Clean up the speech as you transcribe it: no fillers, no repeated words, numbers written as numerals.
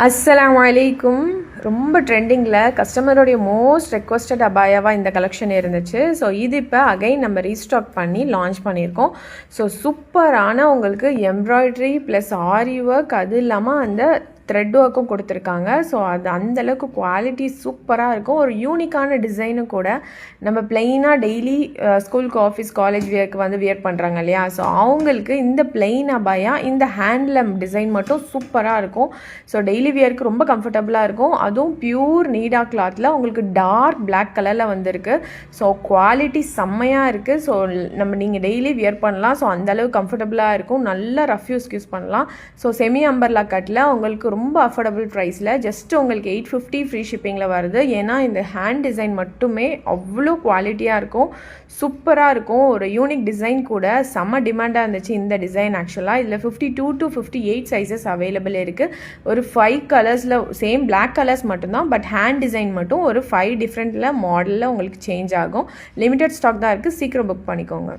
அஸ்ஸலாமு அலைக்கும். ரொம்ப ட்ரெண்டிங்கில் கஸ்டமருடைய மோஸ்ட் ரெக்வஸ்டட் அபாயாவாக இந்த கலெக்ஷன் இருந்துச்சு. ஸோ இது இப்போ அகைன் நம்ம ரீஸ்டாக் பண்ணி லான்ச் பண்ணியிருக்கோம். ஸோ சூப்பரான உங்களுக்கு எம்ப்ராய்டரி ப்ளஸ் ஆரி ஒர்க், அது இல்லாமல் அந்த த்ரெட் ஒர்க்கும் கொடுத்துருக்காங்க. ஸோ அது அந்தளவுக்கு குவாலிட்டி சூப்பராக இருக்கும். ஒரு யூனிக்கான டிசைனும் கூட. நம்ம பிளெயினாக டெய்லி ஸ்கூலுக்கு, ஆஃபீஸ், காலேஜ் வியருக்கு வியர் பண்ணுறாங்க இல்லையா? ஸோ அவங்களுக்கு இந்த பிளெயின் அபாயா இந்த ஹேண்ட்லூம் டிசைன் மட்டும் சூப்பராக இருக்கும். ஸோ டெய்லி வியருக்கு ரொம்ப கம்ஃபர்டபுளாக இருக்கும். அதுவும் பியூர் நீடா கிளாத்தில் உங்களுக்கு டார்க் பிளாக் கலரில் வந்திருக்கு. ஸோ குவாலிட்டி செம்மையாக இருக்குது. ஸோ நீங்கள் டெய்லி வியர் பண்ணலாம். ஸோ அந்தளவுக்கு கம்ஃபர்டபுளாக இருக்கும். நல்ல ரஃப் யூஸ் பண்ணலாம். ஸோ செமி அம்பர்லா கட்டில் உங்களுக்கு ரொம்ப அஃபோர்டபுள் ப்ரைஸில் ஜஸ்ட் உங்களுக்கு 850 ஃப்ரீ ஷிப்பிங்கில் வருது. ஏன்னா இந்த ஹேண்ட் டிசைன் மட்டுமே அவ்வளோ குவாலிட்டியாக இருக்கும், சூப்பராக இருக்கும். ஒரு யூனிக் டிசைன் கூட, செம்ம டிமாண்டாக இருந்துச்சு இந்த டிசைன். ஆக்சுவலாக இதில் 52 to 58 சைஸஸ் அவைலபிள் இருக்குது. ஒரு 5 கலர்ஸில் சேம் பிளாக் கலர்ஸ் மட்டும்தான், பட் ஹேண்ட் டிசைன் மட்டும் ஒரு 5 டிஃப்ரெண்ட்டில் மாடலில் உங்களுக்கு சேஞ்ச் ஆகும். லிமிடெட் ஸ்டாக் தான் இருக்குது, சீக்கிரம் புக் பண்ணிக்கோங்க.